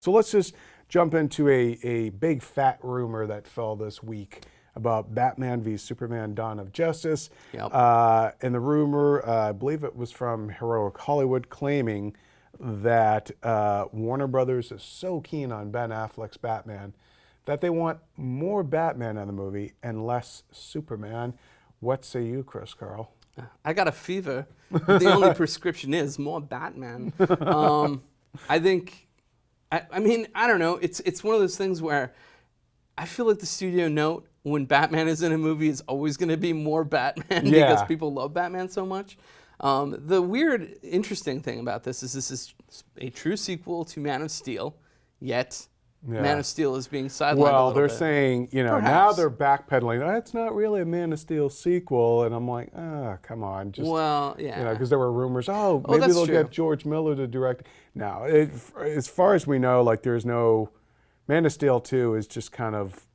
So let's just jump into a big fat rumor that fell this week about Batman v Superman: Dawn of Justice. Yep. And the rumor, I believe it was from Heroic Hollywood, claiming that Warner Brothers is so keen on Ben Affleck's Batman that they want more Batman in the movie and less Superman. What say you, Chris Carl? I got a fever. The only prescription is more Batman. I think, I mean, I don't know. It's one of those things where I feel like the studio note when Batman is in a movie is always going to be more Batman because people love Batman so much. The weird, interesting thing about this is a true sequel to Man of Steel, yet Man of Steel is being sidelined a little they're bit. saying, now they're backpedaling. Oh, it's not really a Man of Steel sequel. And I'm like, come on. Just, because there were rumors, maybe they'll get George Miller to direct. Now, as far as we know, like there's no, Man of Steel 2 is just kind of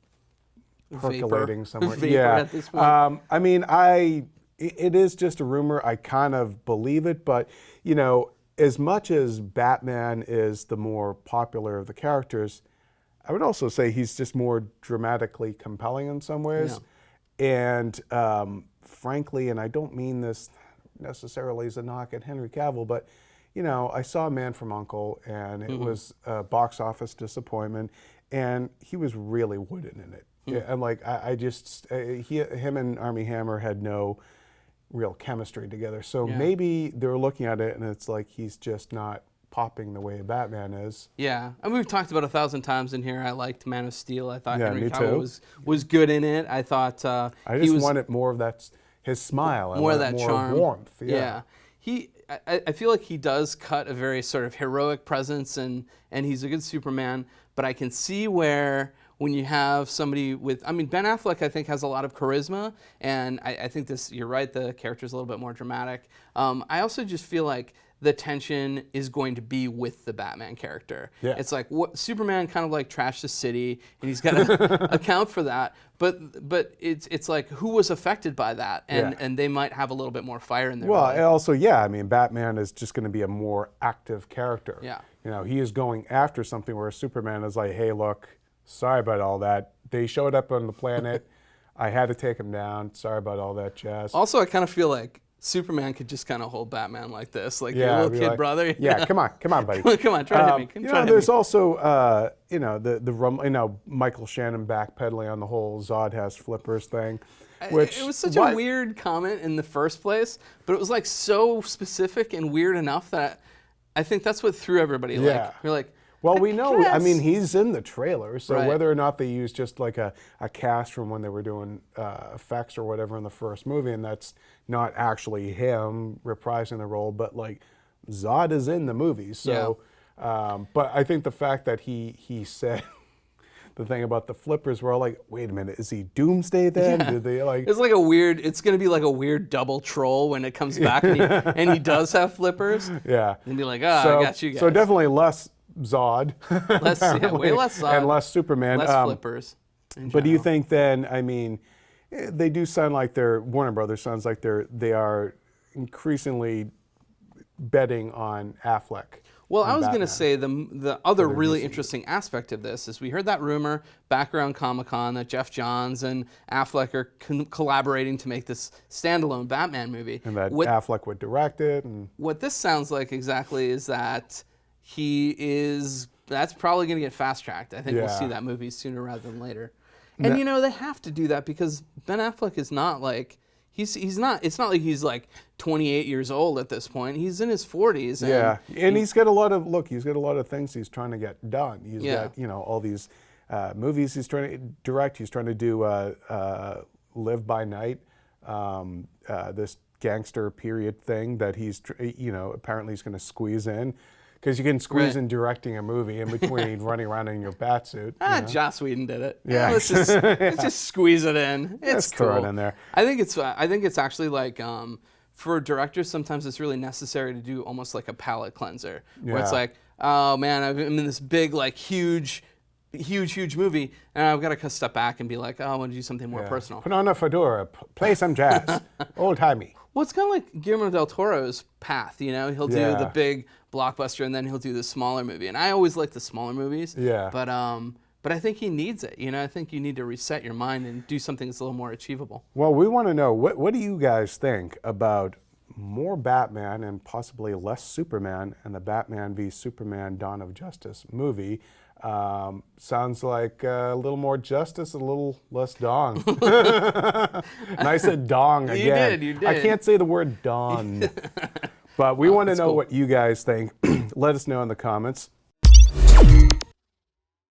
percolating somewhere. At this point. I mean, it is just a rumor. I kind of believe it, but as much as Batman is the more popular of the characters, I would also say he's just more dramatically compelling in some ways. Yeah. And frankly, and I don't mean this necessarily as a knock at Henry Cavill, but I saw Man from U.N.C.L.E. and it was a box office disappointment, and he was really wooden in it. Yeah, and like him and Armie Hammer had no real chemistry together. So maybe they're looking at it and it's like he's just not popping the way Batman is. Yeah, and we've talked about 1,000 times in here. I liked Man of Steel. I thought Henry Cavill was good in it. I thought I just wanted more of that, his smile, more of that charm, warmth. Yeah. I feel like he does cut a very sort of heroic presence, and he's a good Superman. But I can see where when you have somebody with, Ben Affleck, I think, has a lot of charisma, and I think you're right, the character's a little bit more dramatic. I also just feel like the tension is going to be with the Batman character. Yeah. It's like Superman kind of like trashed the city, and he's got to account for that. But it's like who was affected by that, and they might have a little bit more fire in their belly. Well, also, Batman is just going to be a more active character. Yeah. He is going after something where Superman is like, hey, look, sorry about all that. They showed up on the planet. I had to take them down. Sorry about all that jazz. Also, I kind of feel like Superman could just kind of hold Batman like this, like your little kid brother. Yeah, come on, buddy. Come on, try to hit me. There's also, Michael Shannon backpedaling on the whole Zod has flippers thing. Which, it was such a weird comment in the first place, but it was like so specific and weird enough that I think that's what threw everybody. Like, you're like, well, we know, he's in the trailer, so whether or not they use just like a cast from when they were doing effects or whatever in the first movie, and that's not actually him reprising the role, but like Zod is in the movie. So, but I think the fact that he said the thing about the flippers, we're all like, wait a minute, is he Doomsday then? Yeah. Did they like? It's like it's going to be like a weird double troll when it comes back and he does have flippers. Yeah. And be like, I got you guys. So definitely less Zod. Way less Zod. And less Superman. Less flippers. But do you think then, they do sound like Warner Brothers sounds like they are increasingly betting on Affleck. Well, I was going to say the other really interesting aspect of this is we heard that rumor back around Comic-Con that Jeff Johns and Affleck are collaborating to make this standalone Batman movie. And that Affleck would direct it. And what this sounds like exactly is that that's probably going to get fast-tracked. I think we'll see that movie sooner rather than later. And, they have to do that because Ben Affleck is not like, he's not, it's not like he's like 28 years old at this point. He's in his 40s. And he's got a lot of things he's trying to get done. He's got, all these movies he's trying to direct. He's trying to do Live by Night, this gangster period thing that he's, apparently he's going to squeeze in. Because you can squeeze in directing a movie in between running around in your bat suit. Joss Whedon did it. Yeah, let's just squeeze it in. It's cool. Throw it in there. I think it's actually like for directors sometimes it's really necessary to do almost like a palate cleanser where it's like, oh man, I'm in this big like huge movie, and I've got to step back and be like, oh, I want to do something more personal. Put on a fedora, play some jazz, old timey. Well, it's kind of like Guillermo del Toro's path, He'll do the big blockbuster, and then he'll do the smaller movie. And I always like the smaller movies. Yeah. But I think he needs it. I think you need to reset your mind and do something that's a little more achievable. Well, we want to know, what do you guys think about more Batman and possibly less Superman in the Batman v Superman Dawn of Justice movie? Sounds like a little more justice, a little less dong. And I said dong again. You did. I can't say the word dawn. But we want to know cool. what you guys think. Let us know in the comments.